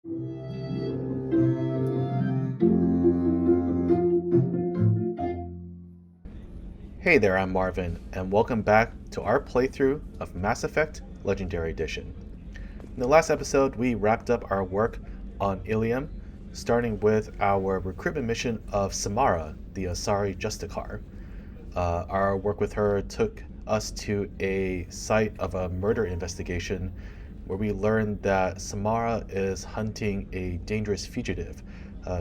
Hey there, I'm Marvin, and welcome back to our playthrough of Mass Effect Legendary Edition. In the last episode, we wrapped up our work on Ilium, starting with our recruitment mission of Samara, the Asari Justicar. Our work with her took us to a site of a murder investigation where we learned that Samara is hunting a dangerous fugitive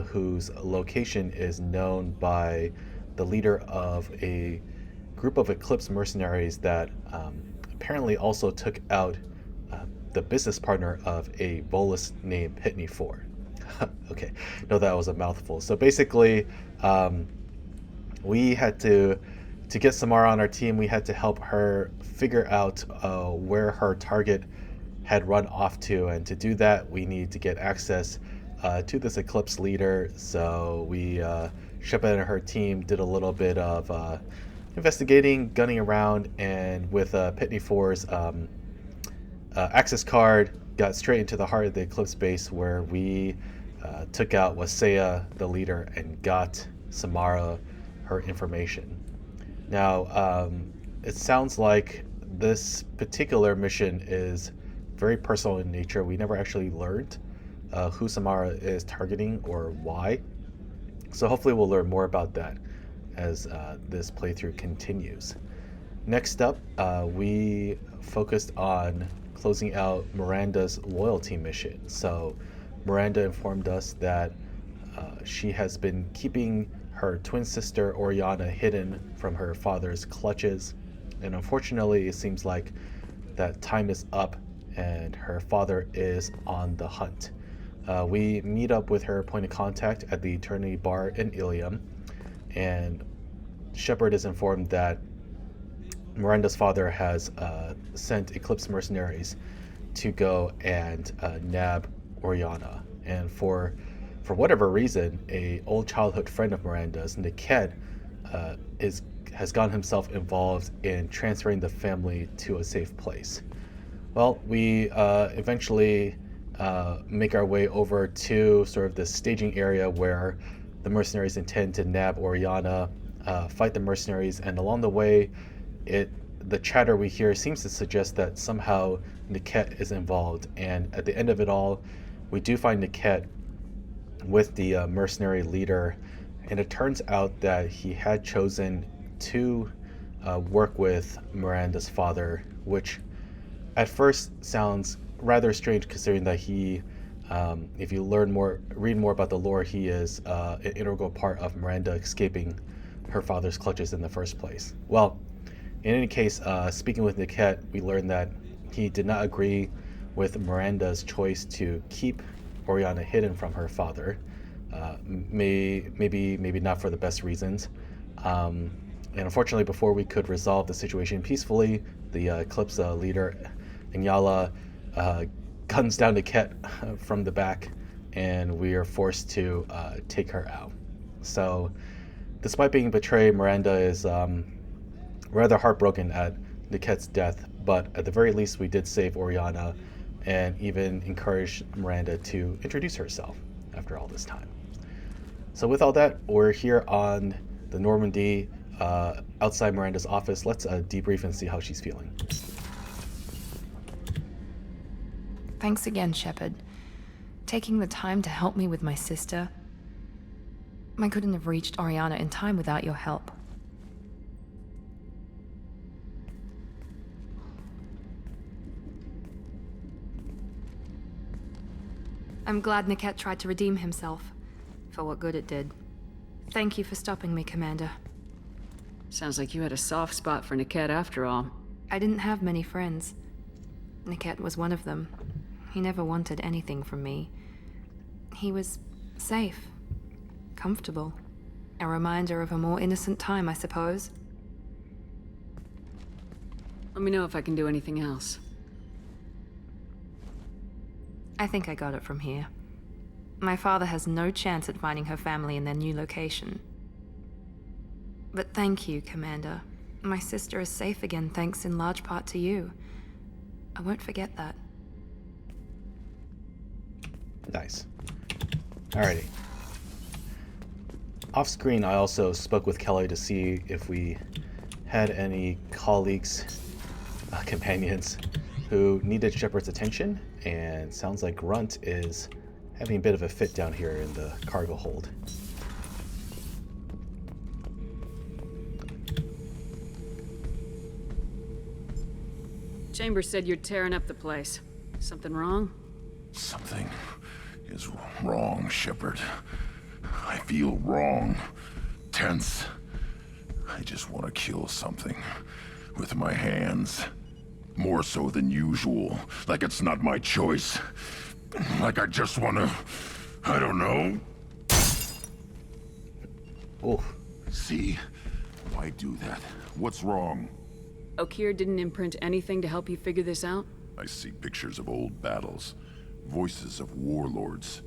whose location is known by the leader of a group of Eclipse mercenaries that apparently also took out the business partner of a Volus named Pitney 4. Okay, no, that was a mouthful. So basically, we had to get Samara on our team. We had to help her figure out where her target had run off to, and to do that, we need to get access to this Eclipse leader. So we, Shepard and her team, did a little bit of investigating, gunning around, and with Pitney 4's access card, got straight into the heart of the Eclipse base, where we took out Wasea, the leader, and got Samara her information. Now, it sounds like this particular mission is very personal in nature. We never actually learned who Samara is targeting or why. So hopefully we'll learn more about that as this playthrough continues. Next up, we focused on closing out Miranda's loyalty mission. So Miranda informed us that she has been keeping her twin sister Oriana hidden from her father's clutches, and unfortunately it seems like that time is up and her father is on the hunt. We meet up with her point of contact at the Eternity Bar in Ilium, and Shepard is informed that Miranda's father has sent Eclipse mercenaries to go and nab Oriana. And for whatever reason, a old childhood friend of Miranda's, Niket, has gotten himself involved in transferring the family to a safe place. Well, we eventually make our way over to sort of the staging area where the mercenaries intend to nab Oriana, fight the mercenaries, and along the way, the chatter we hear seems to suggest that somehow Niket is involved. And at the end of it all, we do find Niket with the mercenary leader, and it turns out that he had chosen to work with Miranda's father, which at first sounds rather strange considering that he, if you read more about the lore, he is an integral part of Miranda escaping her father's clutches in the first place. Well, in any case, speaking with Niket, we learned that he did not agree with Miranda's choice to keep Oriana hidden from her father. Maybe not for the best reasons. And unfortunately, before we could resolve the situation peacefully, the Eclipse leader, Inyala, guns down Niket from the back, and we are forced to take her out. So, despite being betrayed, Miranda is rather heartbroken at Niket's death, but at the very least we did save Oriana and even encouraged Miranda to introduce herself after all this time. So with all that, we're here on the Normandy, outside Miranda's office. Let's debrief and see how she's feeling. Thanks again, Shepard. Taking the time to help me with my sister. I couldn't have reached Oriana in time without your help. I'm glad Niket tried to redeem himself, for what good it did. Thank you for stopping me, Commander. Sounds like you had a soft spot for Niket after all. I didn't have many friends. Niket was one of them. He never wanted anything from me. He was safe, comfortable. A reminder of a more innocent time, I suppose. Let me know if I can do anything else. I think I got it from here. My father has no chance at finding her family in their new location. But thank you, Commander. My sister is safe again thanks in large part to you. I won't forget that. Nice. Alrighty. Off screen, I also spoke with Kelly to see if we had any colleagues, companions, who needed Shepard's attention, and sounds like Grunt is having a bit of a fit down here in the cargo hold. Chambers said you're tearing up the place. Something wrong? Something is wrong, Shepard. I feel wrong. Tense. I just want to kill something. With my hands. More so than usual. Like it's not my choice. Like I just want to... I don't know. Ooh. See? Why do that? What's wrong? Okeer didn't imprint anything to help you figure this out? I see pictures of old battles. Voices of warlords.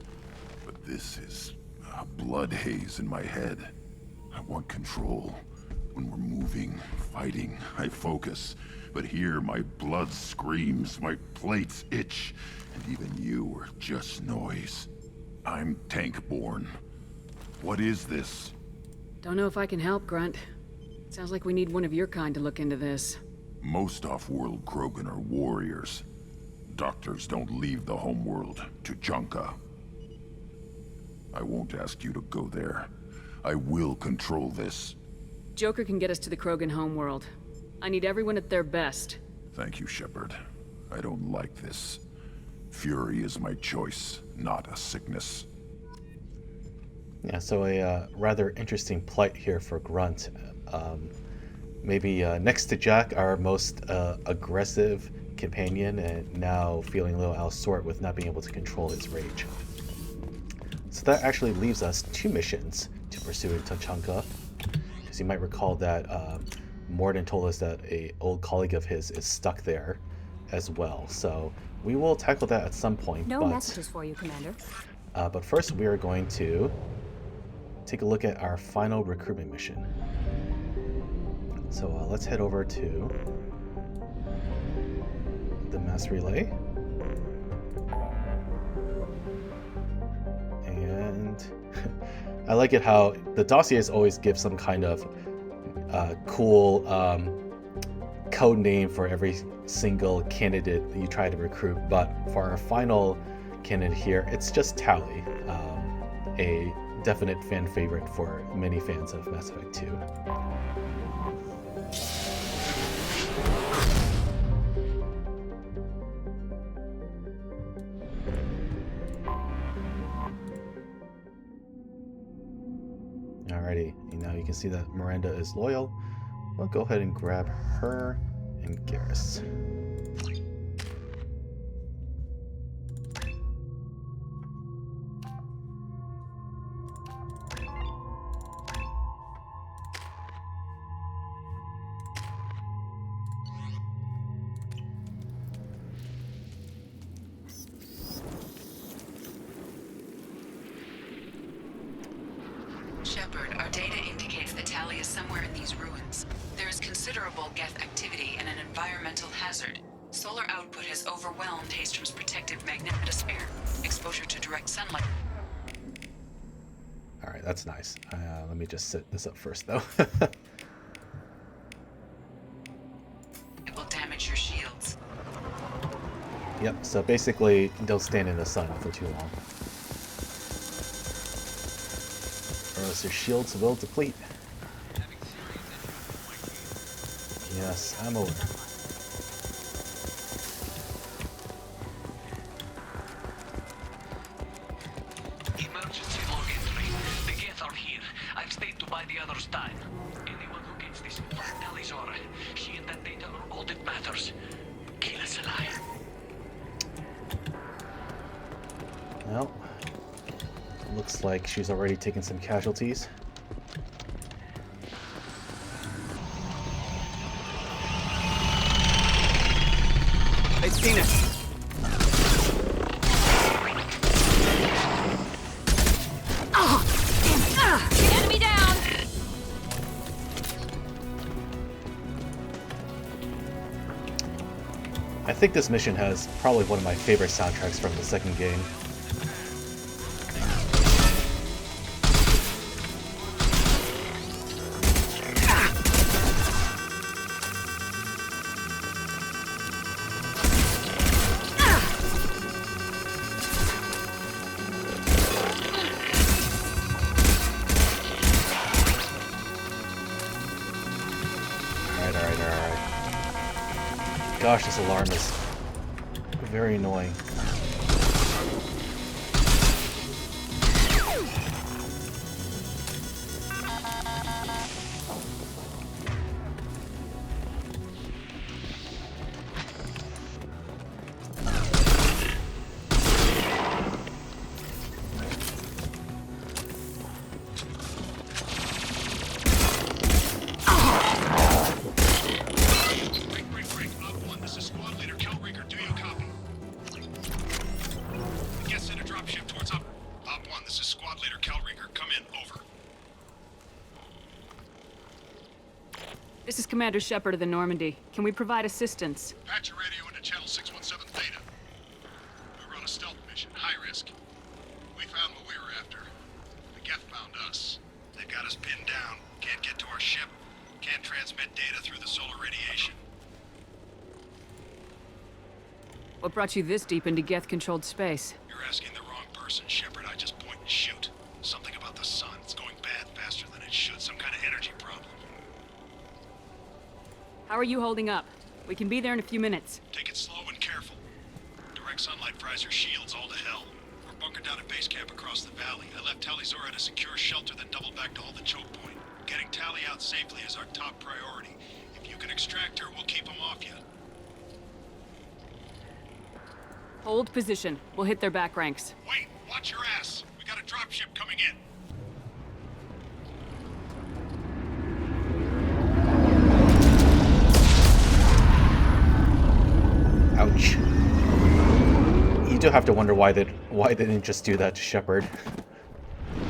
But this is a blood haze in my head. I want control. When we're moving, fighting, I focus. But here, my blood screams, my plates itch, and even you are just noise. I'm tank-born. What is this? Don't know if I can help, Grunt. Sounds like we need one of your kind to look into this. Most off-world Krogan are warriors. Doctors don't leave the homeworld to Junka. I won't ask you to go there. I will control this. Joker can get us to the Krogan homeworld. I need everyone at their best. Thank you, Shepard. I don't like this. Fury is my choice, not a sickness. Yeah, so a rather interesting plight here for Grunt. Maybe next to Jack, our most aggressive companion, and now feeling a little out of sort with not being able to control his rage. So that actually leaves us 2 missions to pursue in Tuchanka. Because you might recall that Morden told us that an old colleague of his is stuck there as well. So we will tackle that at some point. No messages for you, Commander. But first we are going to take a look at our final recruitment mission. So let's head over to the mass relay. And I like it how the dossiers always give some kind of cool code name for every single candidate that you try to recruit, but for our final candidate here, it's just Tali, a definite fan favorite for many fans of Mass Effect 2. Alrighty, and now you can see that Miranda is loyal. We'll go ahead and grab her and Garrus. Shepard, our data indicates that Tali is somewhere in these ruins. There is considerable geth activity and an environmental hazard. Solar output has overwhelmed Haestrom's protective magnetosphere. Exposure to direct sunlight. Alright, that's nice. Let me just set this up first, though. It will damage your shields. Yep, so basically, don't stand in the sun for too long, or else your shields will deplete. Yes, I'm over. Emergency log entry. The geth are here. I've stayed to buy the others time. Anyone who gets this Tali'Zorah, she and that data are all that matters. Kill us alive. Well, looks like she's already taken some casualties. I've seen it. Enemy down! I think this mission has probably one of my favorite soundtracks from the second game. gosh, this alarm is very annoying. This is Squad Leader Kal'Reegar. Do you copy? Yes, send a dropship towards Op 1. This is Squad Leader Kal'Reegar. Come in. Over. This is Commander Shepard of the Normandy. Can we provide assistance? Patch your radio into Channel 617 Theta. We run a stealth mission. High risk. We found what we were after. The geth found us. They've got us pinned down. Can't get to our ship. Can't transmit data through the solar radiation. What brought you this deep into geth-controlled space? You're asking the wrong person, Shepard. I just point and shoot. Something about the sun. It's going bad faster than it should. Some kind of energy problem. How are you holding up? We can be there in a few minutes. Take it slow and careful. Direct sunlight fries your shields all to hell. We're bunkered down at base camp across the valley. I left Tali'Zorah to secure shelter, then doubled back to hold the chokepoint. Getting Tali out safely is our top priority. If you can extract her, we'll keep them off you. Hold position. We'll hit their back ranks. Wait! Watch your ass! We got a dropship coming in. Ouch. You do have to wonder why they didn't just do that to Shepard.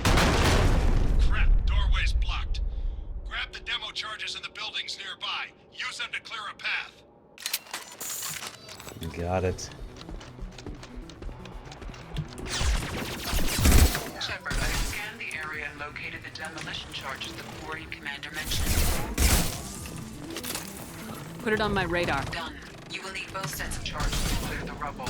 Crap, doorway's blocked. Grab the demo charges in the buildings nearby. Use them to clear a path. Got it. Shepard, I scanned the area and located the demolition charges the quarry commander mentioned. Put it on my radar. Done. You will need both sets of charges to clear the rubble.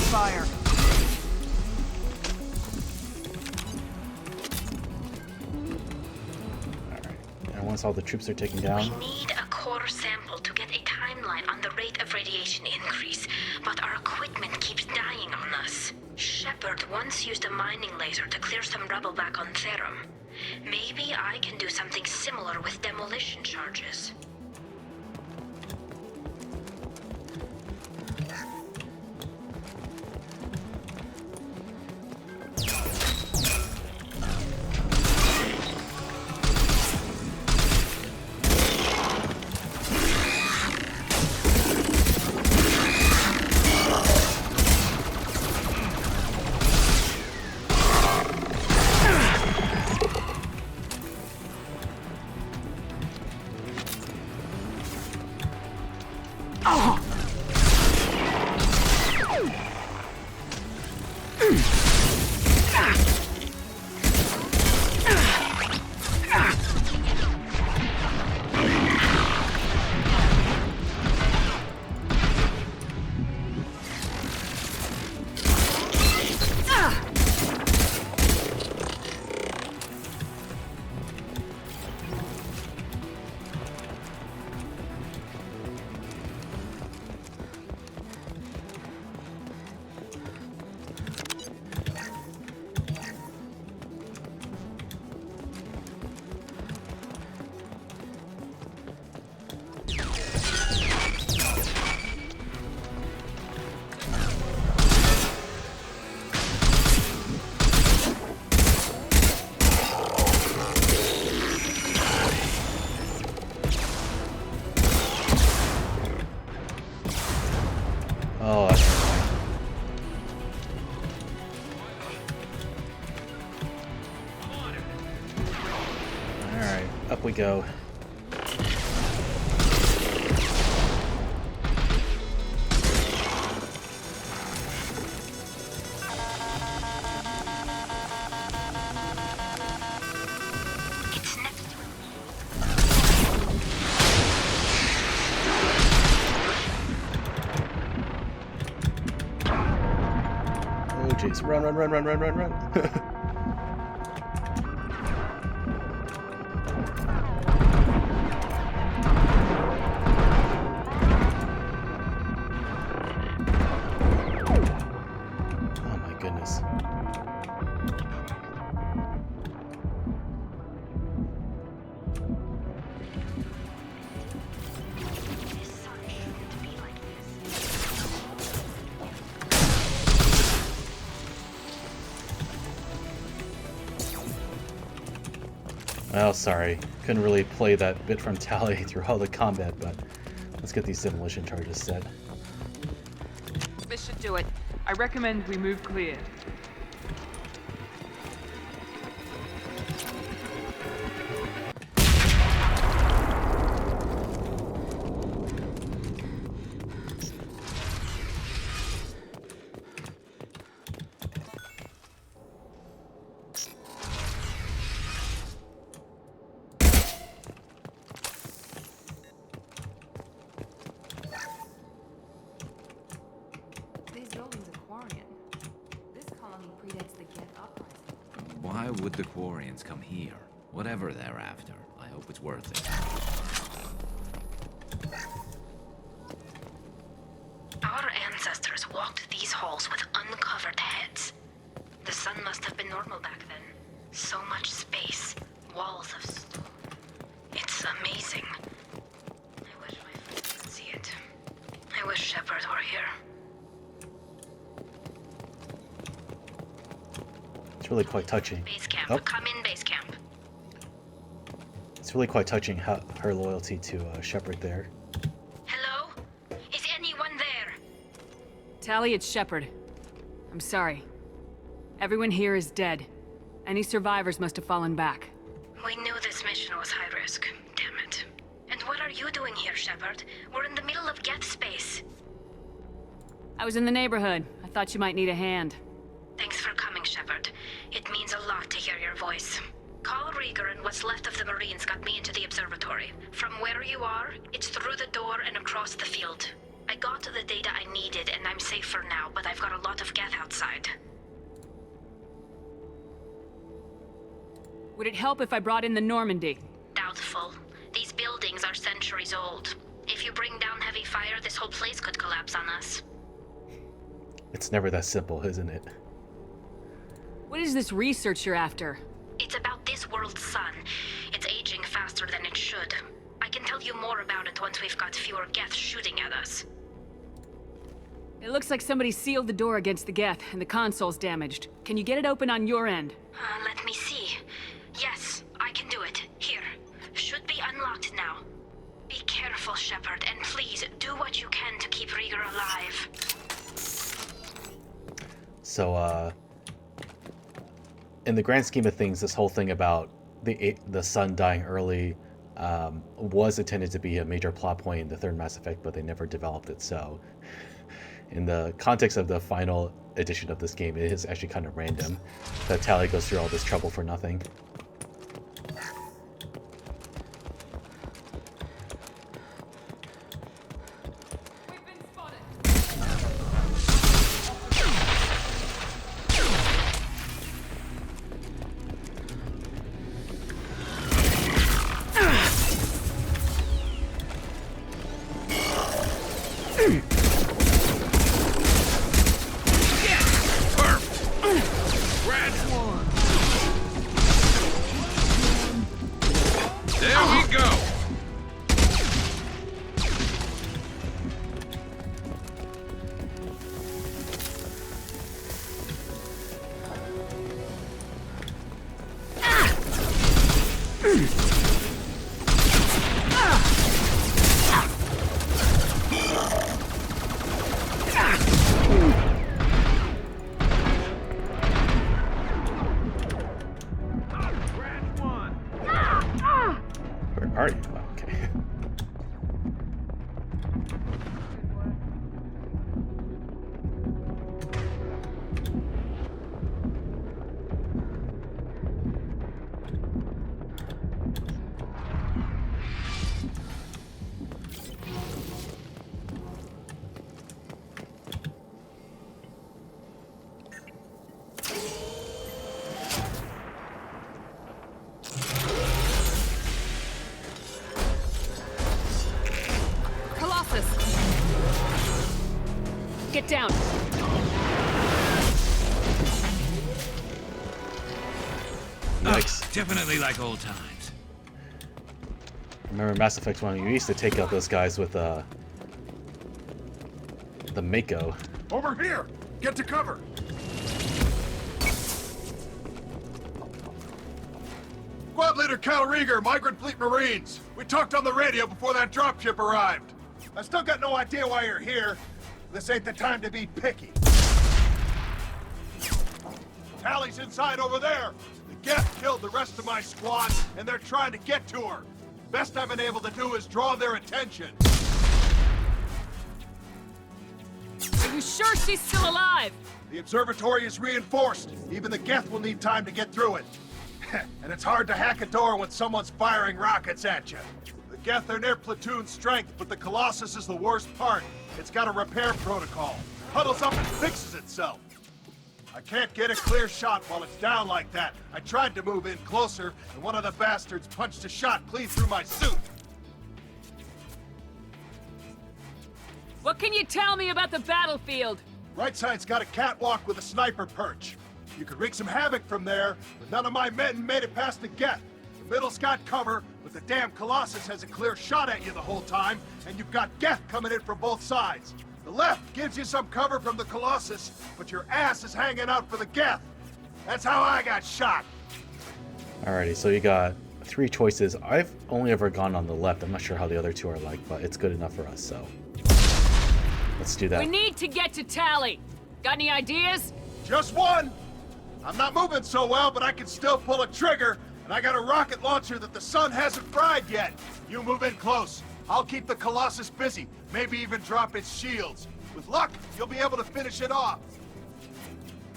Fire. And once all the troops are taken down, We need a core sample to get a timeline on the rate of radiation increase, but our equipment keeps dying on us. Shepard once used a mining laser to clear some rubble back on Therum. Maybe I can do something similar with demolition charges. oh, that's annoying. Alright, up we go. Let's run, run, run, run, run, run, run. Oh my goodness. Oh, sorry. Couldn't really play that bit from Tali through all the combat, but let's get these demolition charges set. This should do it. I recommend we move clear. These buildings are Quarian. This colony predates the geth uprising. Why would the Quarians come here? Whatever they're after, I hope it's worth it. Our ancestors walked these halls with uncovered heads. The sun must have been normal back then. So much space, walls of stone. It's amazing. I wish my friends could see it. I wish Shepard were here. It's really quite touching. Base camp. Oh. Come in, base camp. It's really quite touching how her loyalty to Shepard there. Hello? Is anyone there? Tali, it's Shepard. I'm sorry. Everyone here is dead. Any survivors must have fallen back. We knew this mission was high risk. Damn it. And what are you doing here, Shepard? We're in the middle of geth space. I was in the neighborhood. I thought you might need a hand. Thanks for coming, Shepard. It means a lot to hear your voice. Kal'Reegar and what's left of the Marines got me into the observatory. From where you are, it's through the door and across the field. I got the data I needed and I'm safe for now, but I've got a lot of geth outside. Would it help if I brought in the Normandy? Doubtful. These buildings are centuries old. If you bring down heavy fire, this whole place could collapse on us. It's never that simple, isn't it? What is this research you're after? It's about this world's sun. It's aging faster than it should. I can tell you more about it once we've got fewer geth shooting at us. It looks like somebody sealed the door against the geth, and the console's damaged. Can you get it open on your end? Let me see. Yes, I can do it. Here. Should be unlocked now. Be careful, Shepard, and please do what you can to keep Rayya alive. So, in the grand scheme of things, this whole thing about the sun dying early was intended to be a major plot point in the third Mass Effect, but they never developed it. So, in the context of the final edition of this game, it is actually kind of random that Tali goes through all this trouble for nothing. Colossus! Get down! Yikes. Definitely like old times. Remember Mass Effect 1, you used to take out those guys with the Mako. Over here! Get to cover! Squad Leader Kal'Reegar, Migrant Fleet Marines. We talked on the radio before that dropship arrived. I still got no idea why you're here. This ain't the time to be picky. Tali's inside over there. The geth killed the rest of my squad, and they're trying to get to her. Best I've been able to do is draw their attention. Are you sure she's still alive? The observatory is reinforced. Even the geth will need time to get through it. And it's hard to hack a door when someone's firing rockets at you. The geth are near platoon strength, but the Colossus is the worst part. It's got a repair protocol. Huddles up and fixes itself. I can't get a clear shot while it's down like that. I tried to move in closer, and one of the bastards punched a shot clean through my suit. What can you tell me about the battlefield? Right side's got a catwalk with a sniper perch. You could wreak some havoc from there, but none of my men made it past the geth. The middle's got cover, but the damn Colossus has a clear shot at you the whole time, and you've got geth coming in from both sides. The left gives you some cover from the Colossus, but your ass is hanging out for the geth. That's how I got shot. Alrighty, so you got 3 choices. I've only ever gone on the left. I'm not sure how the other 2 are like, but it's good enough for us, so let's do that. We need to get to Tali. Got any ideas? Just one. I'm not moving so well, but I can still pull a trigger, and I got a rocket launcher that the sun hasn't fried yet. You move in close. I'll keep the Colossus busy, maybe even drop its shields. With luck, you'll be able to finish it off.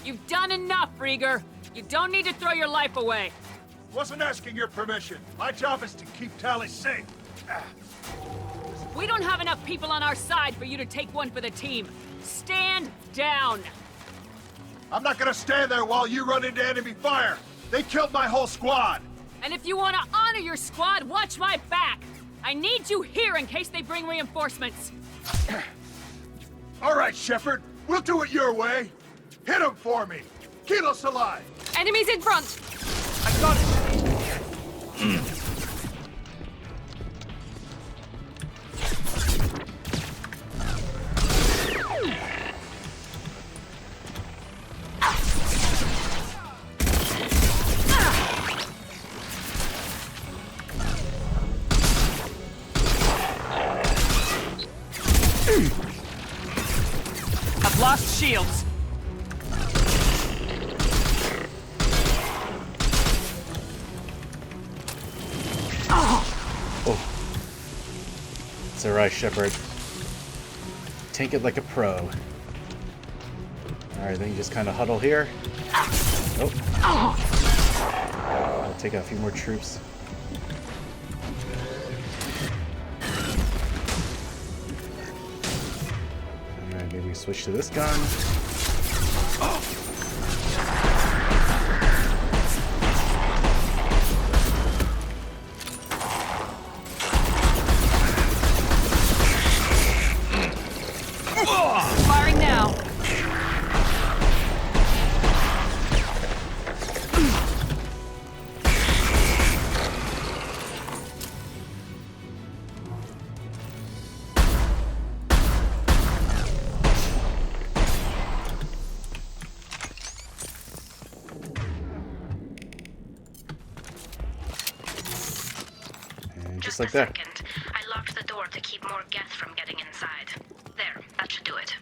You've done enough, Rieger. You don't need to throw your life away. Wasn't asking your permission. My job is to keep Tali safe. We don't have enough people on our side for you to take one for the team. Stand down. I'm not gonna stand there while you run into enemy fire. They killed my whole squad. And if you want to honor your squad, watch my back. I need you here in case they bring reinforcements. All right, Shepard. We'll do it your way. Hit them for me. Keep us alive. Enemies in front. I got it. I've lost shields. Oh. It's alright, Shepard. Tank it like a pro. Alright, then you just kind of huddle here. Oh. I'll take out a few more troops. Alright, maybe we switch to this gun. Firing now. And just like that. Second. I locked the door to keep more geth from getting inside. There, that should do it.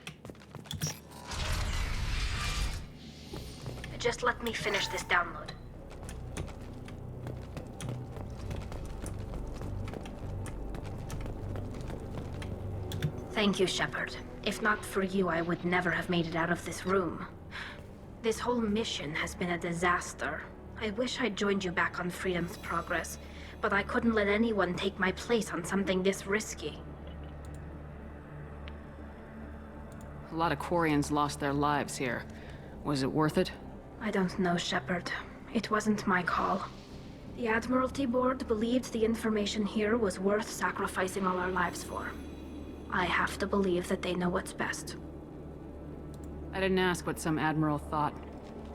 Just let me finish this download. Thank you, Shepard. If not for you, I would never have made it out of this room. This whole mission has been a disaster. I wish I'd joined you back on Freedom's Progress, but I couldn't let anyone take my place on something this risky. A lot of Quarians lost their lives here. Was it worth it? I don't know, Shepard. It wasn't my call. The Admiralty Board believed the information here was worth sacrificing all our lives for. I have to believe that they know what's best. I didn't ask what some admiral thought.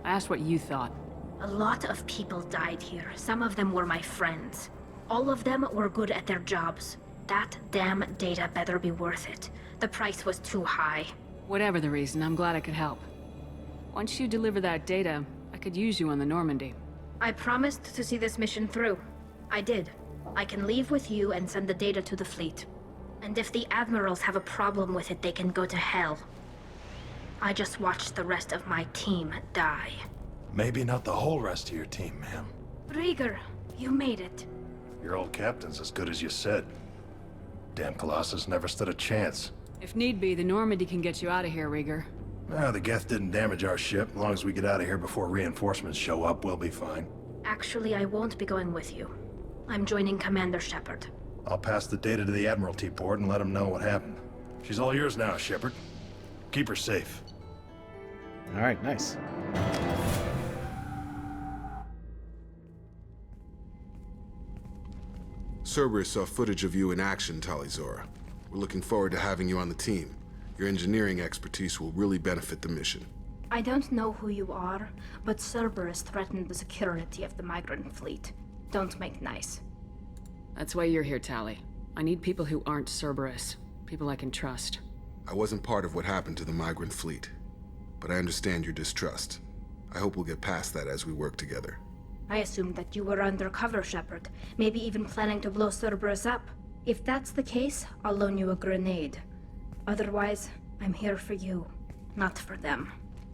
I asked what you thought. A lot of people died here. Some of them were my friends. All of them were good at their jobs. That damn data better be worth it. The price was too high. Whatever the reason, I'm glad I could help. Once you deliver that data, I could use you on the Normandy. I promised to see this mission through. I did. I can leave with you and send the data to the fleet. And if the admirals have a problem with it, they can go to hell. I just watched the rest of my team die. Maybe not the whole rest of your team, ma'am. Rayya, you made it. Your old captain's as good as you said. Damn Colossus never stood a chance. If need be, the Normandy can get you out of here, Rayya. The geth didn't damage our ship. As long as we get out of here before reinforcements show up, we'll be fine. Actually, I won't be going with you. I'm joining Commander Shepard. I'll pass the data to the Admiralty port and let them know what happened. She's all yours now, Shepard. Keep her safe. Alright, nice. Cerberus saw footage of you in action, Tali'Zorah. We're looking forward to having you on the team. Your engineering expertise will really benefit the mission. I don't know who you are, but Cerberus threatened the security of the migrant fleet. Don't make nice. That's why you're here, Tali. I need people who aren't Cerberus. People I can trust. I wasn't part of what happened to the migrant fleet, but I understand your distrust. I hope we'll get past that as we work together. I assumed that you were undercover, Shepard. Maybe even planning to blow Cerberus up. If that's the case, I'll loan you a grenade. Otherwise, I'm here for you, not for them.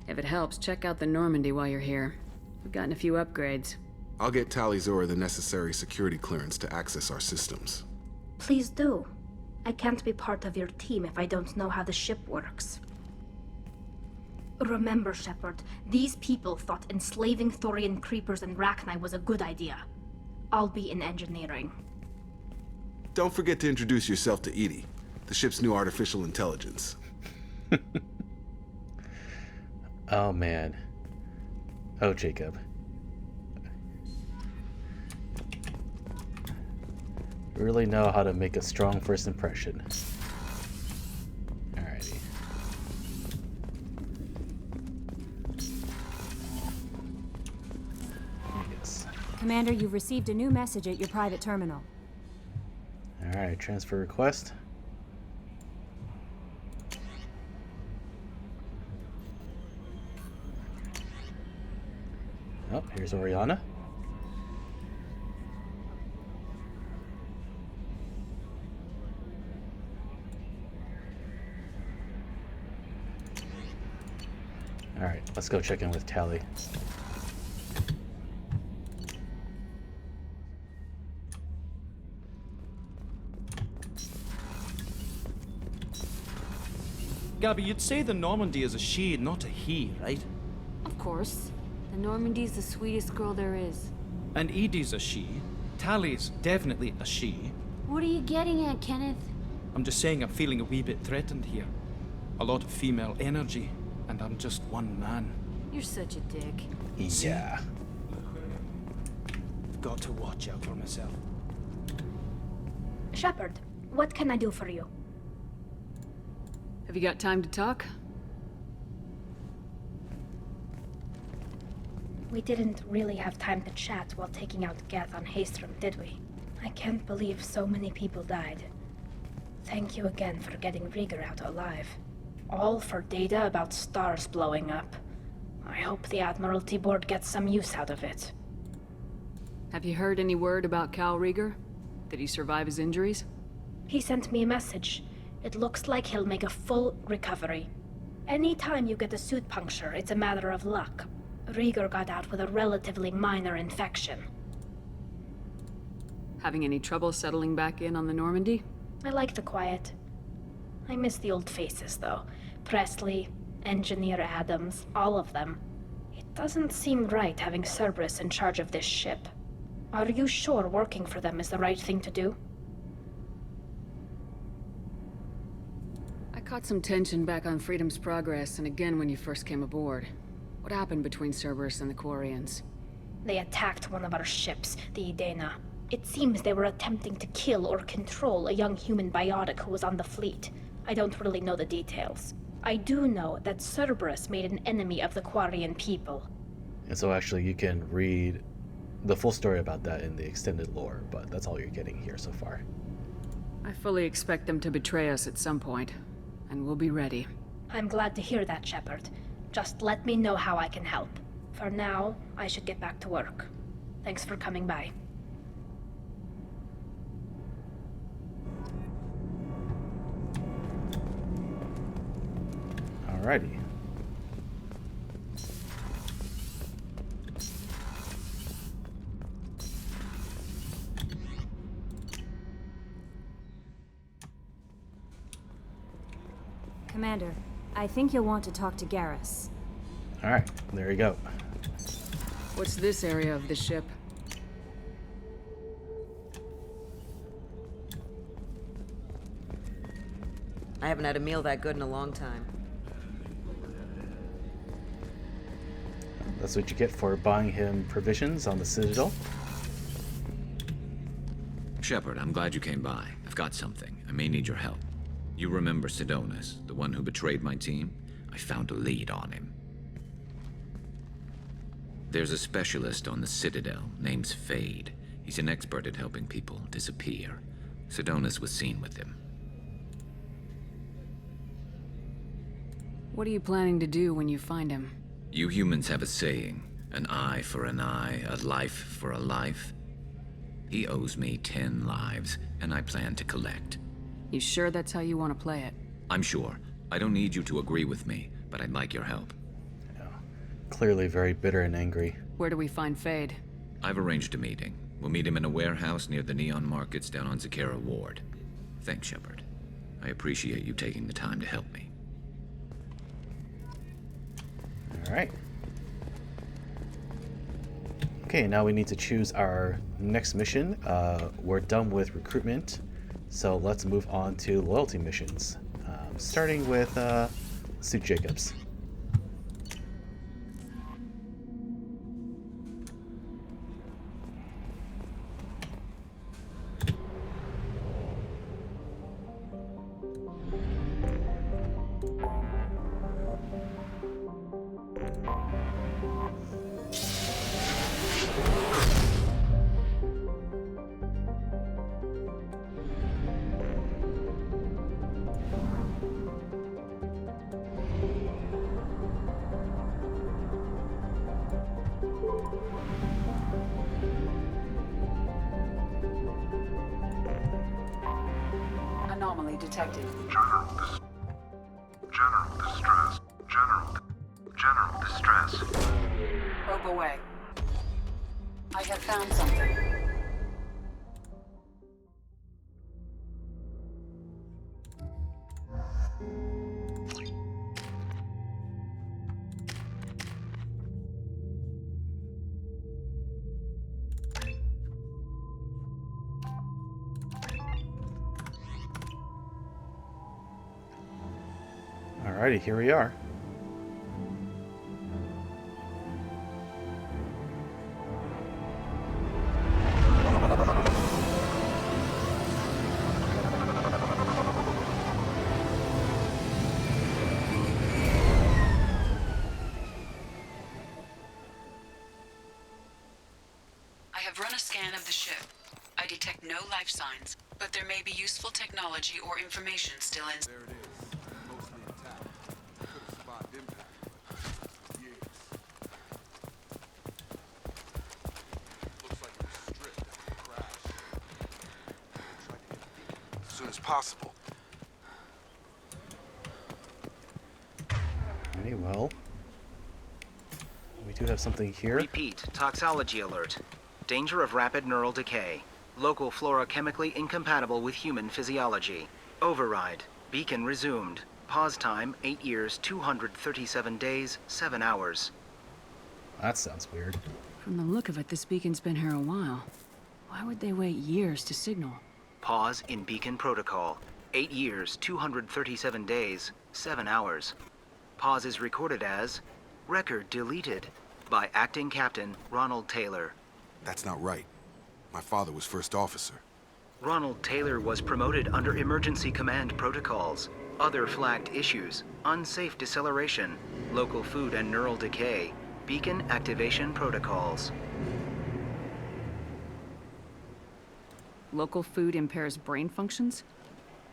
If it helps, check out the Normandy while you're here. We've gotten a few upgrades. I'll get Tali'Zorah the necessary security clearance to access our systems. Please do. I can't be part of your team if I don't know how the ship works. Remember, Shepard, these people thought enslaving Thorian creepers and Rachni was a good idea. I'll be in engineering. Don't forget to introduce yourself to Edie, the ship's new artificial intelligence. Oh, man. Oh, Jacob. You really know how to make a strong first impression. Alrighty. Yes. Commander, you've received a new message at your private terminal. Alright, transfer request. Oh, here's Oriana. Alright, let's go check in with Tali. Gabby, you'd say the Normandy is a she, not a he, right? Of course. The Normandy's the sweetest girl there is. And Edie's a she. Tali's definitely a she. What are you getting at, Kenneth? I'm just saying I'm feeling a wee bit threatened here. A lot of female energy, and I'm just one man. You're such a dick. Yeah. I've got to watch out for myself. Shepard, what can I do for you? Have you got time to talk? We didn't really have time to chat while taking out geth on Haestrom, did we? I can't believe so many people died. Thank you again for getting Rayya out alive. All for data about stars blowing up. I hope the Admiralty Board gets some use out of it. Have you heard any word about Kal'Reegar? Did he survive his injuries? He sent me a message. It looks like he'll make a full recovery. Anytime you get a suit puncture, it's a matter of luck. Rayya got out with a relatively minor infection. Having any trouble settling back in on the Normandy? I like the quiet. I miss the old faces, though. Presley, Engineer Adams, all of them. It doesn't seem right having Cerberus in charge of this ship. Are you sure working for them is the right thing to do? I caught some tension back on Freedom's Progress, and again when you first came aboard. What happened between Cerberus and the Quarians? They attacked one of our ships, the Idena. It seems they were attempting to kill or control a young human biotic who was on the fleet. I don't really know the details. I do know that Cerberus made an enemy of the Quarian people. And so actually you can read the full story about that in the extended lore, but that's all you're getting here so far. I fully expect them to betray us at some point, and we'll be ready. I'm glad to hear that, Shepard. Just let me know how I can help. For now, I should get back to work. Thanks for coming by. Alrighty. Commander, I think you'll want to talk to Garrus. Alright, there you go. What's this area of the ship? I haven't had a meal that good in a long time. That's what you get for buying him provisions on the Citadel. Shepard, I'm glad you came by. I've got something. I may need your help. You remember Sidonus, the one who betrayed my team? I found a lead on him. There's a specialist on the Citadel, name's Fade. He's an expert at helping people disappear. Sidonus was seen with him. What are you planning to do when you find him? You humans have a saying, an eye for an eye, a life for a life. He owes me 10 lives, and I plan to collect. You sure that's how you want to play it? I'm sure. I don't need you to agree with me, but I'd like your help. Yeah. Clearly very bitter and angry. Where do we find Fade? I've arranged a meeting. We'll meet him in a warehouse near the Neon Markets down on Zakera Ward. Thanks, Shepard. I appreciate you taking the time to help me. Alright. Okay, now we need to choose our next mission. We're done with recruitment, so let's move on to loyalty missions. Starting with Sue Jacobs. Anomaly detected. General distress. General distress. Probe away. I have found something. Alrighty, here we are. I have run a scan of the ship. I detect no life signs, but there may be useful technology or information still in. There it is. Mostly intact. Could have survived impact. Years. Looks like it was stripped after the crash. Try to get a beacon as soon as possible. Very well. We do have something here. Repeat, toxology alert. Danger of rapid neural decay. Local flora chemically incompatible with human physiology. Override. Beacon resumed. Pause time 8 years, 237 days, 7 hours. That sounds weird. From the look of it, this beacon's been here a while. Why would they wait years to signal? Pause in beacon protocol. 8 years, 237 days, 7 hours. Pause is recorded as record deleted by Acting Captain Ronald Taylor. That's not right. My father was first officer. Ronald Taylor was promoted under emergency command protocols. Other flagged issues: unsafe deceleration, local food and neural decay, beacon activation protocols. Local food impairs brain functions?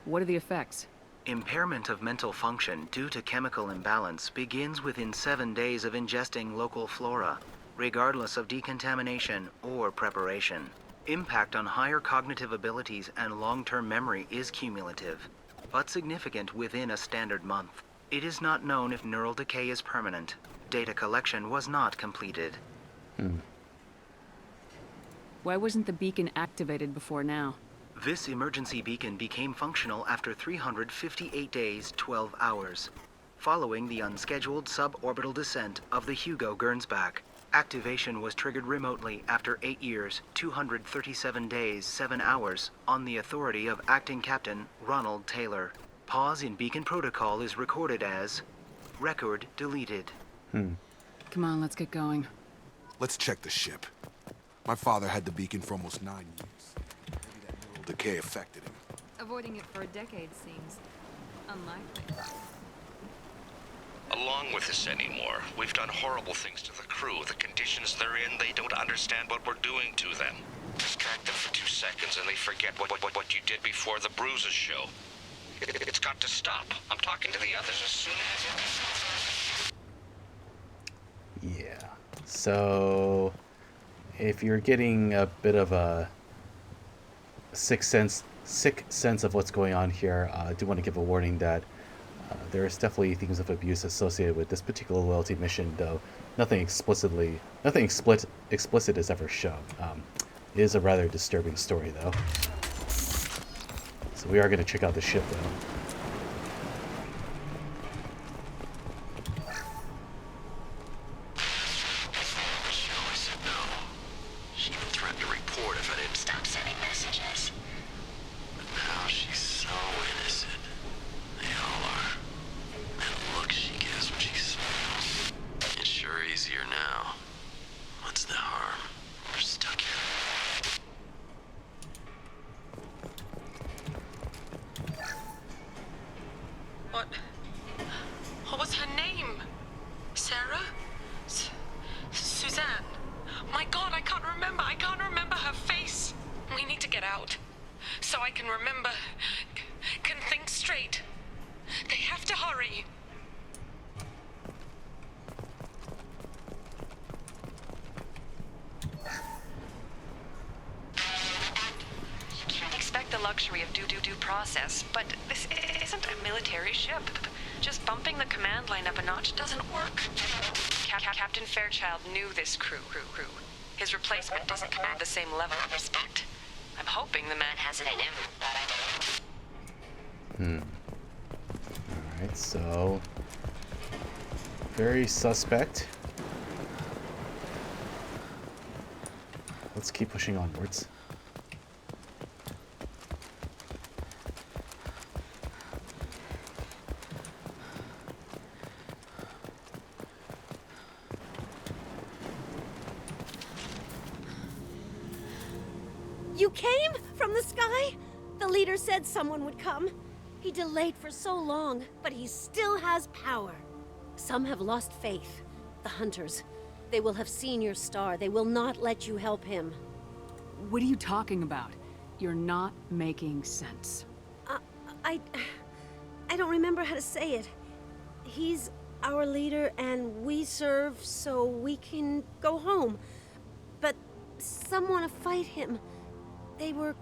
What are the effects? Impairment of mental function due to chemical imbalance begins within 7 days of ingesting local flora, regardless of decontamination or preparation. Impact on higher cognitive abilities and long-term memory is cumulative, but significant within a standard month. It is not known if neural decay is permanent. Data collection was not completed. Why wasn't the beacon activated before now? This emergency beacon became functional after 358 days, 12 hours, following the unscheduled suborbital descent of the Hugo Gernsback. Activation was triggered remotely after 8 years, 237 days, 7 hours, on the authority of Acting Captain Ronald Taylor. Pause in beacon protocol is recorded as record deleted. Come on, let's get going. Let's check the ship. My father had the beacon for almost 9 years. Maybe that neural decay affected him. Avoiding it for a decade seems unlikely. Along with this anymore. We've done horrible things to the crew. The conditions they're in, they don't understand what we're doing to them. Distract them for 2 seconds and they forget what you did before the bruises show. It's got to stop. I'm talking to the others as soon as... Yeah. So, if you're getting a bit of a sick sense of what's going on here, I do want to give a warning that there is definitely themes of abuse associated with this particular loyalty mission, though nothing explicit is ever shown. It is a rather disturbing story, though. So we are going to check out the ship, though. She even threatened to report if I didn't stop sending messages. But now she's so innocent. They all are. And the look she gives when she smiles. It's sure easier now. What's the harm? We're stuck here. What was her name? Sarah? Suzanne? My God, I can't remember. I can't remember her face. We need to get out. So I can remember. Can think straight. They have to hurry. You can't expect the luxury of due process, but this isn't a military ship. Just bumping the command line up a notch doesn't work. Captain Fairchild knew this crew. His replacement doesn't command the same level of respect. I'm hoping the man has it in him. Alright, so... very suspect. Let's keep pushing onwards. You came? From the sky? The leader said someone would come. He delayed for so long, but he still has power. Some have lost faith. The hunters. They will have seen your star. They will not let you help him. What are you talking about? You're not making sense. I don't remember how to say it. He's our leader and we serve so we can go home. But some want to fight him. They were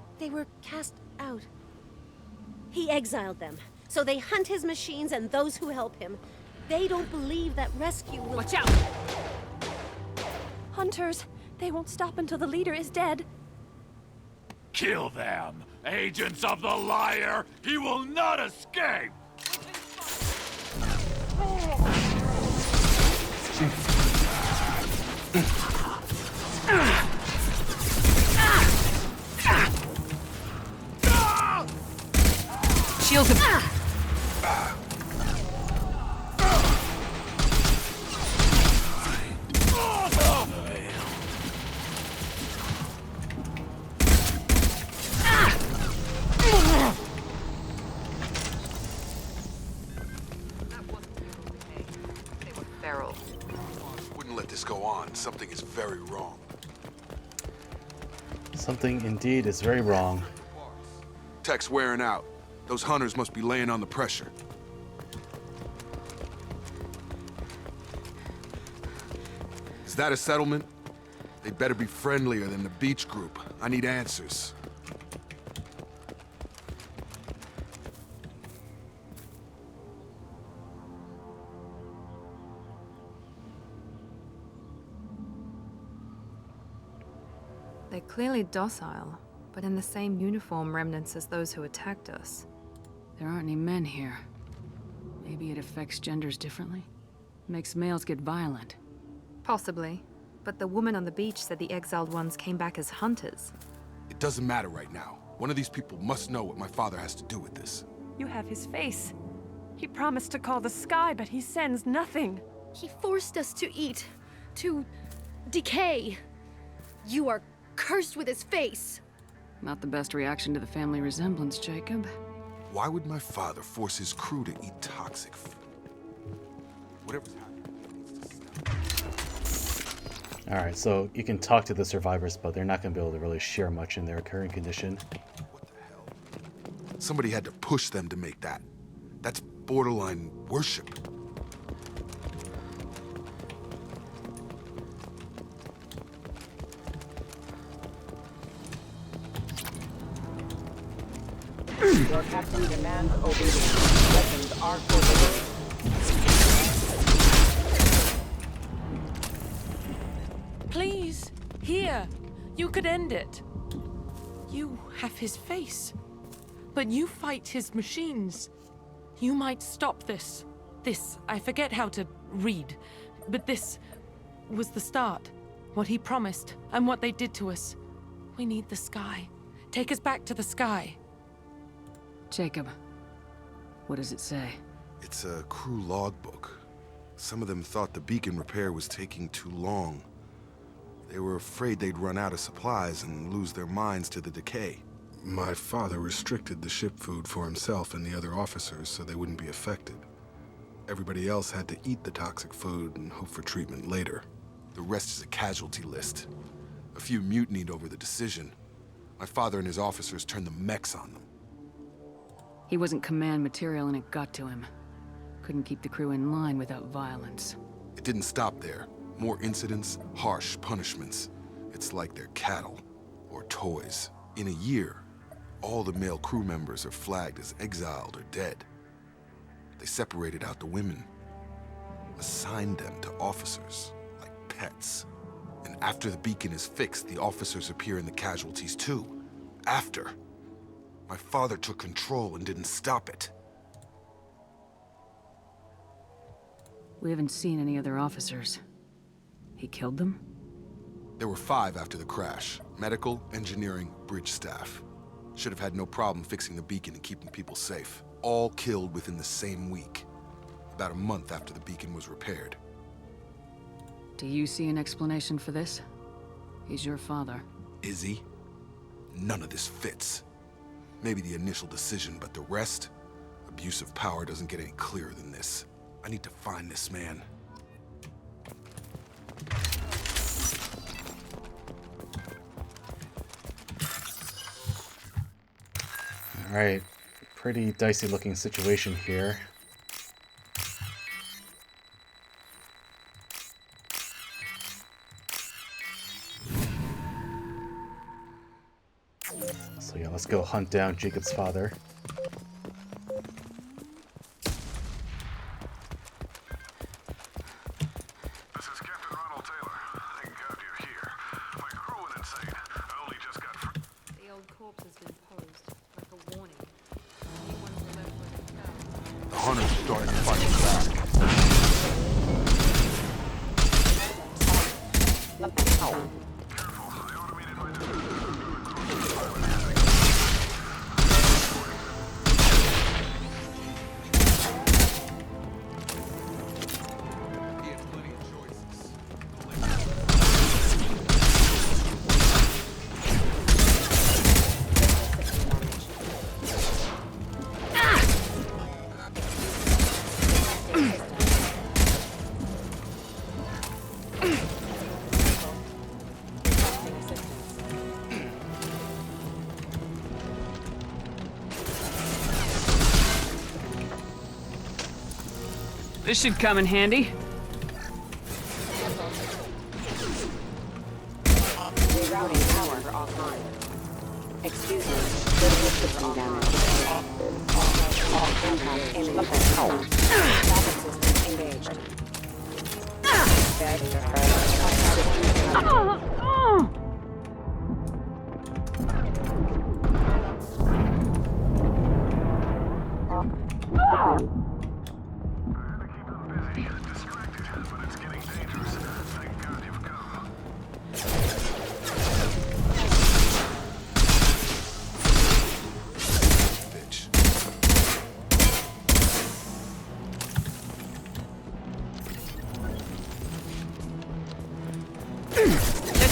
cast out. He exiled them, so they hunt his machines and those who help him. They don't believe that rescue will— Watch out! Hunters, they won't stop until the leader is dead. Kill them! Agents of the liar! He will not escape! Shield him! barrel. Wouldn't let this go on. Something is very wrong. Something indeed is very wrong. Tech's wearing out. Those hunters must be laying on the pressure. Is that a settlement? They better be friendlier than the beach group. I need answers. They're clearly docile, but in the same uniform remnants as those who attacked us. There aren't any men here. Maybe it affects genders differently? Makes males get violent. Possibly. But the woman on the beach said the exiled ones came back as hunters. It doesn't matter right now. One of these people must know what my father has to do with this. You have his face. He promised to call the sky, but he sends nothing. He forced us to eat, to decay. You are cursed with his face. Not the best reaction to the family resemblance, Jacob. Why would my father force his crew to eat toxic food? Whatever's happening. Alright, so you can talk to the survivors, but they're not going to be able to really share much in their current condition. What the hell? Somebody had to push them to make that. That's borderline worship. Your captain demands obedience. Weapons are forbidden. Please, here. You could end it. You have his face. But you fight his machines. You might stop this. This, I forget how to read. But this was the start. What he promised, and what they did to us. We need the sky. Take us back to the sky. Jacob, what does it say? It's a crew logbook. Some of them thought the beacon repair was taking too long. They were afraid they'd run out of supplies and lose their minds to the decay. My father restricted the ship food for himself and the other officers so they wouldn't be affected. Everybody else had to eat the toxic food and hope for treatment later. The rest is a casualty list. A few mutinied over the decision. My father and his officers turned the mechs on them. He wasn't command material and it got to him. Couldn't keep the crew in line without violence. It didn't stop there. More incidents, harsh punishments. It's like they're cattle, or toys. In a year, all the male crew members are flagged as exiled or dead. They separated out the women, assigned them to officers, like pets. And after the beacon is fixed, the officers appear in the casualties too. After. My father took control and didn't stop it. We haven't seen any other officers. He killed them? There were 5 after the crash. Medical, engineering, bridge staff. Should have had no problem fixing the beacon and keeping people safe. All killed within the same week. About a month after the beacon was repaired. Do you see an explanation for this? He's your father. Is he? None of this fits. Maybe the initial decision, but the rest? Abuse of power doesn't get any clearer than this. I need to find this man. Alright, pretty dicey looking situation here. So yeah, let's go hunt down Jacob's father. This should come in handy. Rerouting power offline. Excuse me, critical system damage. Impact image sensor. Backup system engaged.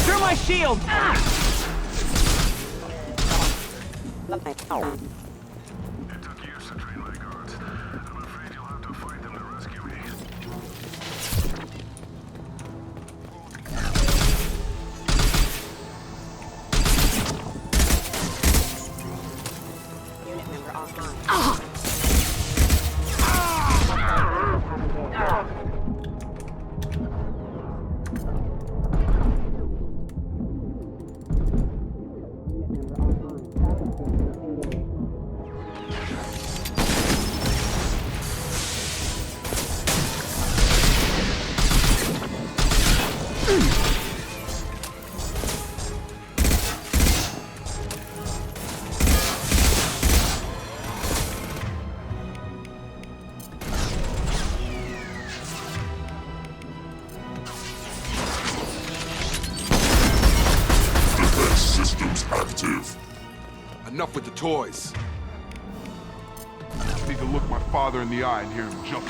Through my shield! It took years to train my guards. I'm afraid you'll have to fight them to rescue me. Unit member offline. Enough with the toys. I need to look my father in the eye and hear him jump.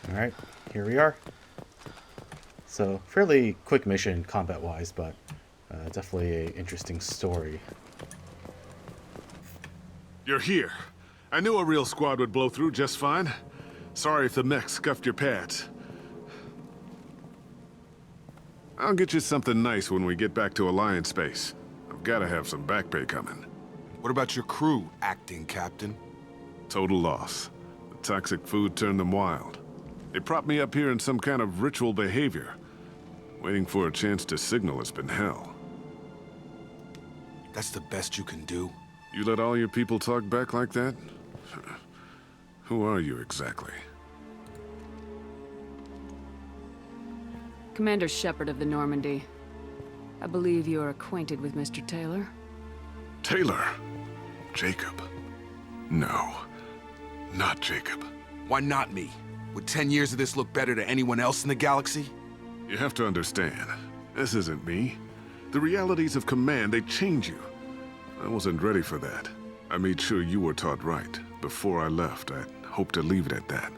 Alright, here we are. So, fairly quick mission combat-wise, but definitely an interesting story. You're here. I knew a real squad would blow through just fine. Sorry if the mech scuffed your pads. I'll get you something nice when we get back to Alliance space. I've got to have some back pay coming. What about your crew, acting captain? Total loss. The toxic food turned them wild. They propped me up here in some kind of ritual behavior. Waiting for a chance to signal has been hell. That's the best you can do? You let all your people talk back like that? Who are you exactly? Commander Shepard of the Normandy. I believe you are acquainted with Mr. Taylor. Taylor? Jacob? No, not Jacob. Why not me? Would 10 years of this look better to anyone else in the galaxy? You have to understand, this isn't me. The realities of command, they change you. I wasn't ready for that. I made sure you were taught right. Before I left, I hoped to leave it at that.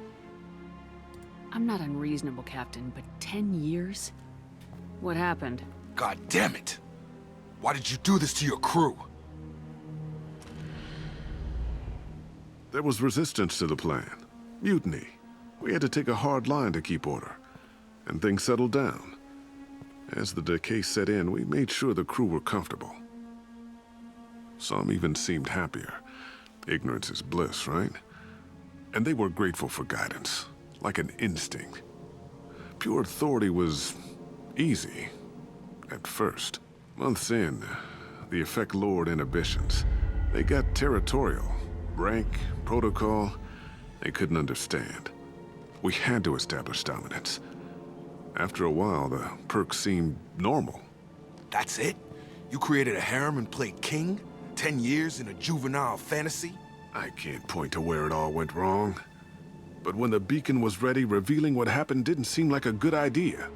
I'm not unreasonable, Captain, but 10 years? What happened? God damn it! Why did you do this to your crew? There was resistance to the plan. Mutiny. We had to take a hard line to keep order. And things settled down. As the decay set in, we made sure the crew were comfortable. Some even seemed happier. Ignorance is bliss, right? And they were grateful for guidance, like an instinct. Pure authority was easy, at first. Months in, the effect lowered inhibitions. They got territorial. Rank, protocol, they couldn't understand. We had to establish dominance. After a while, the perks seemed normal. That's it? You created a harem and played king? 10 years in a juvenile fantasy? I can't point to where it all went wrong. But when the beacon was ready, revealing what happened didn't seem like a good idea.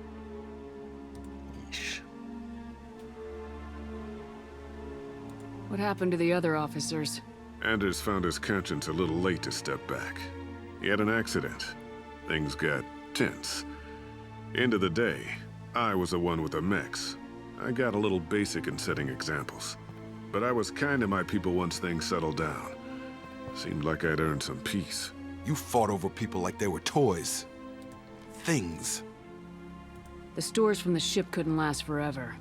What happened to the other officers? Anders found his conscience a little late to step back. He had an accident. Things got tense. End of the day, I was the one with the mechs. I got a little basic in setting examples. But I was kind to my people once things settled down. Seemed like I'd earned some peace. You fought over people like they were toys. Things. The stores from the ship couldn't last forever.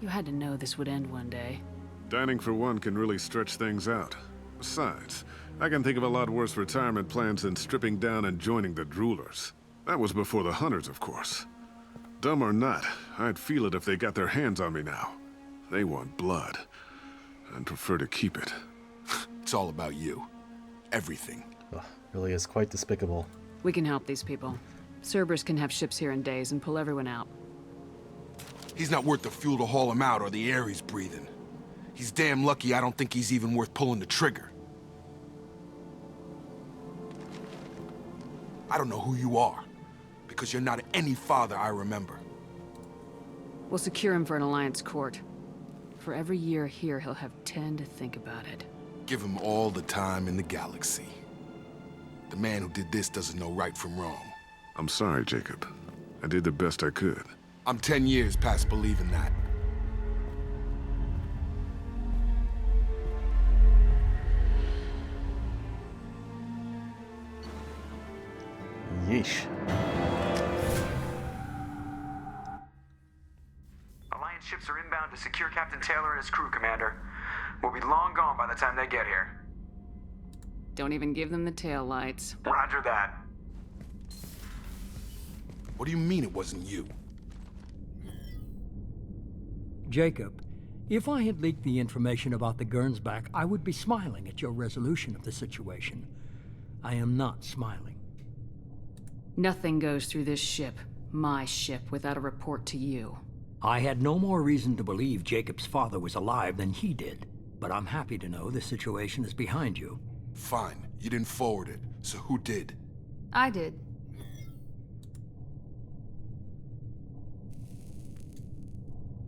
You had to know this would end one day. Dining for one can really stretch things out. Besides, I can think of a lot worse retirement plans than stripping down and joining the droolers. That was before the hunters, of course. Dumb or not, I'd feel it if they got their hands on me now. They want blood. I'd prefer to keep it. It's all about you. Everything. Ugh, really is quite despicable. We can help these people. Cerberus can have ships here in days and pull everyone out. He's not worth the fuel to haul him out or the air he's breathing. He's damn lucky I don't think he's even worth pulling the trigger. I don't know who you are, because you're not any father I remember. We'll secure him for an Alliance court. For every year here, he'll have 10 to think about it. Give him all the time in the galaxy. The man who did this doesn't know right from wrong. I'm sorry, Jacob. I did the best I could. I'm 10 years past believing that. Yeesh. Alliance ships are inbound to secure Captain Taylor and his crew, Commander. We'll be long gone by the time they get here. Don't even give them the tail lights. Roger that. What do you mean it wasn't you? Jacob, if I had leaked the information about the Gernsback, I would be smiling at your resolution of the situation. I am not smiling. Nothing goes through this ship, my ship, without a report to you. I had no more reason to believe Jacob's father was alive than he did, but I'm happy to know the situation is behind you. Fine. You didn't forward it, so who did? I did.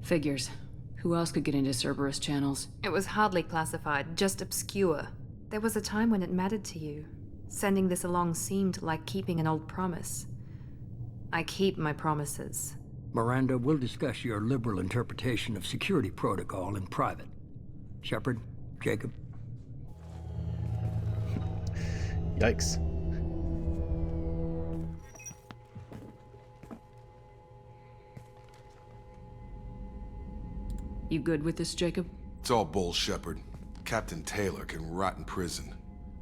Figures. Who else could get into Cerberus channels? It was hardly classified, just obscure. There was a time when it mattered to you. Sending this along seemed like keeping an old promise. I keep my promises. Miranda, we'll discuss your liberal interpretation of security protocol in private. Shepard, Jacob. Yikes. You good with this, Jacob? It's all bull, Shepard. Captain Taylor can rot in prison.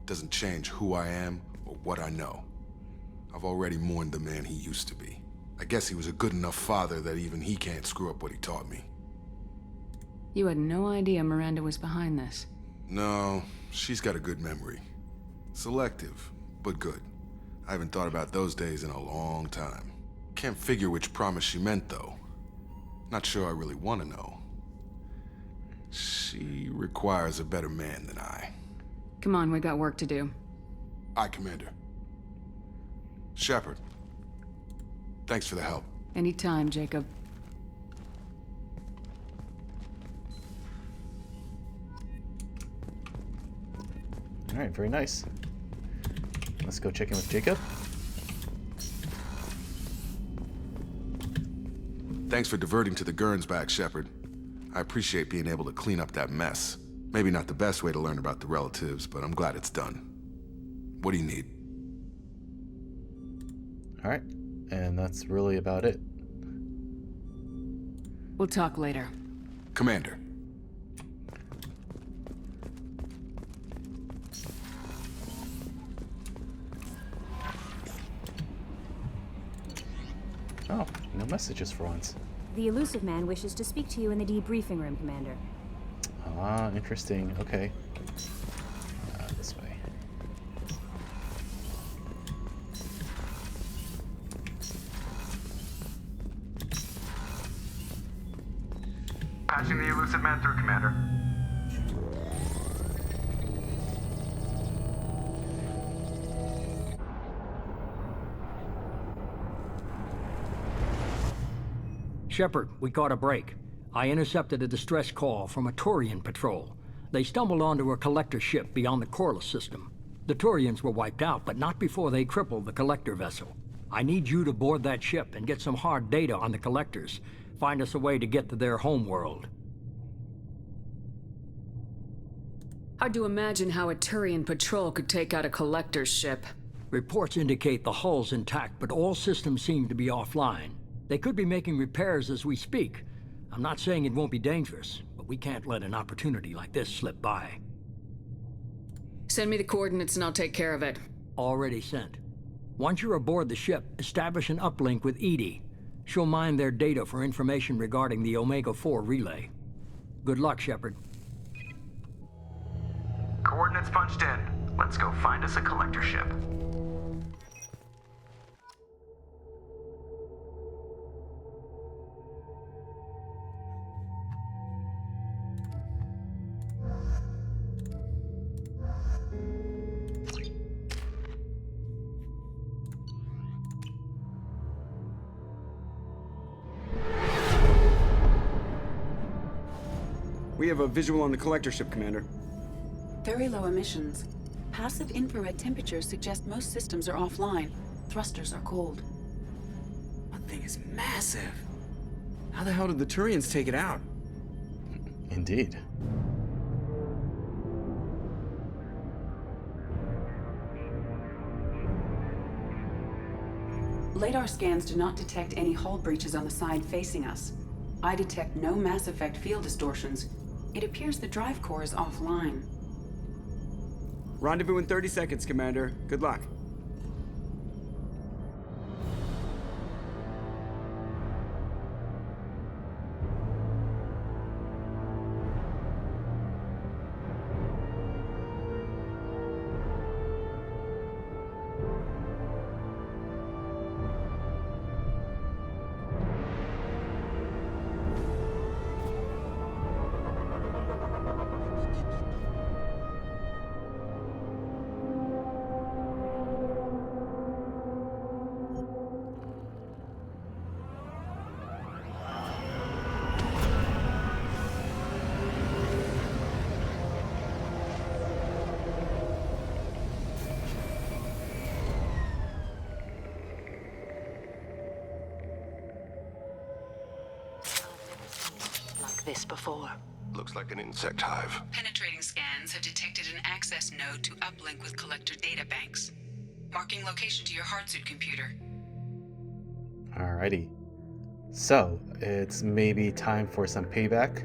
Doesn't change who I am or what I know. I've already mourned the man he used to be. I guess he was a good enough father that even he can't screw up what he taught me. You had no idea Miranda was behind this. No, she's got a good memory. Selective, but good. I haven't thought about those days in a long time. Can't figure which promise she meant, though. Not sure I really want to know. She requires a better man than I. Come on, we got work to do. Aye, Commander. Shepard. Thanks for the help. Anytime, Jacob. Alright, very nice. Let's go check in with Jacob. Thanks for diverting to the Gernsback, Shepard. I appreciate being able to clean up that mess. Maybe not the best way to learn about the relatives, but I'm glad it's done. What do you need? Alright, and that's really about it. We'll talk later. Commander. Oh, no messages for once. The elusive man wishes to speak to you in the debriefing room, Commander. Ah, interesting. Okay. This way. Patching the elusive man through, Commander. Shepard, we caught a break. I intercepted a distress call from a Turian patrol. They stumbled onto a collector ship beyond the Corliss system. The Turians were wiped out, but not before they crippled the collector vessel. I need you to board that ship and get some hard data on the collectors. Find us a way to get to their homeworld. Hard to imagine how a Turian patrol could take out a collector's ship. Reports indicate the hull's intact, but all systems seem to be offline. They could be making repairs as we speak. I'm not saying it won't be dangerous, but we can't let an opportunity like this slip by. Send me the coordinates and I'll take care of it. Already sent. Once you're aboard the ship, establish an uplink with Edie. She'll mine their data for information regarding the Omega-4 relay. Good luck, Shepard. Coordinates punched in. Let's go find us a collector ship. We have a visual on the collector ship, Commander. Very low emissions. Passive infrared temperatures suggest most systems are offline. Thrusters are cold. That thing is massive. How the hell did the Turians take it out? Indeed. Radar scans do not detect any hull breaches on the side facing us. I detect no Mass Effect field distortions. It appears the drive core is offline. Rendezvous in 30 seconds, Commander. Good luck. This before. Looks like an insect hive. Penetrating scans have detected an access node to uplink with collector data banks. Marking location to your hardsuit computer. Alrighty. So, it's maybe time for some payback.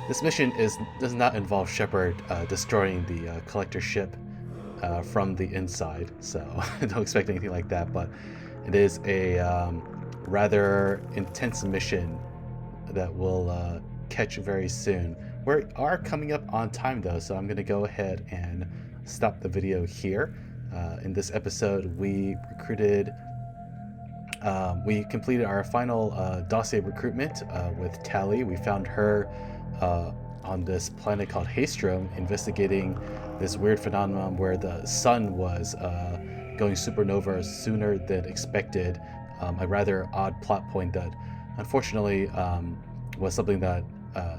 This mission does not involve Shepard destroying the collector ship from the inside, so don't expect anything like that, but it is a rather intense mission that we'll catch very soon. We are coming up on time though, so I'm going to go ahead and stop the video here. In this episode, we completed our final dossier recruitment with Tali. We found her on this planet called Haestrom, investigating this weird phenomenon where the sun was going supernova sooner than expected. A rather odd plot point that unfortunately was something that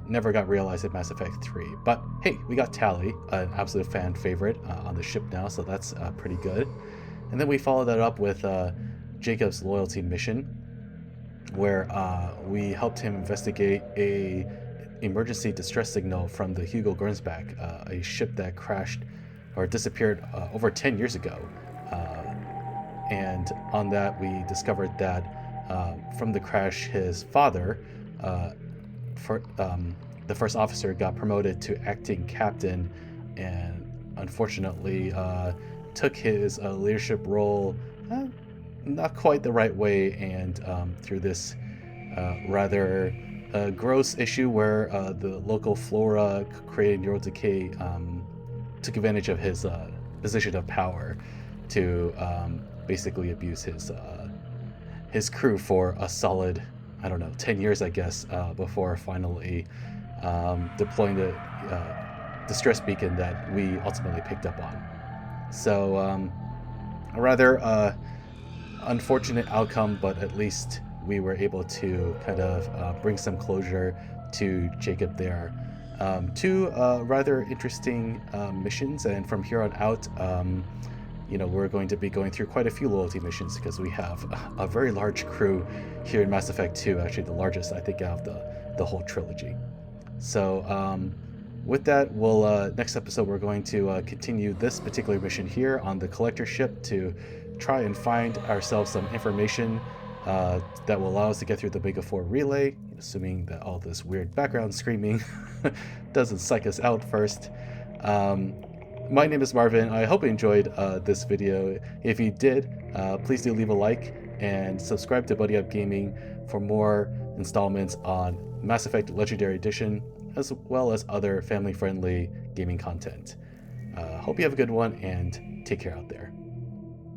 never got realized in Mass Effect 3. But hey, we got Tali, an absolute fan favorite on the ship now, so that's pretty good. And then we followed that up with Jacob's loyalty mission, where we helped him investigate a emergency distress signal from the Hugo Gernsback, a ship that crashed or disappeared over 10 years ago. And on that, we discovered that from the crash, his father, the first officer, got promoted to acting captain, and unfortunately took his leadership role not quite the right way, and through this rather gross issue where the local flora created neural decay took advantage of his position of power to basically abuse his crew for a solid, 10 years, I guess, before finally deploying the distress beacon that we ultimately picked up on. So a rather unfortunate outcome, but at least we were able to kind of bring some closure to Jacob there. Two rather interesting missions, and from here on out, we're going to be going through quite a few loyalty missions because we have a very large crew here in Mass Effect 2, actually the largest, I think, out of the whole trilogy. So with that, we'll next episode we're going to continue this particular mission here on the collector ship to try and find ourselves some information that will allow us to get through the Beta 4 relay, assuming that all this weird background screaming doesn't psych us out first. My name is Marvin. I hope you enjoyed this video. If you did, please do leave a like and subscribe to Buddy Up Gaming for more installments on Mass Effect Legendary Edition, as well as other family-friendly gaming content. Hope you have a good one, and take care out there.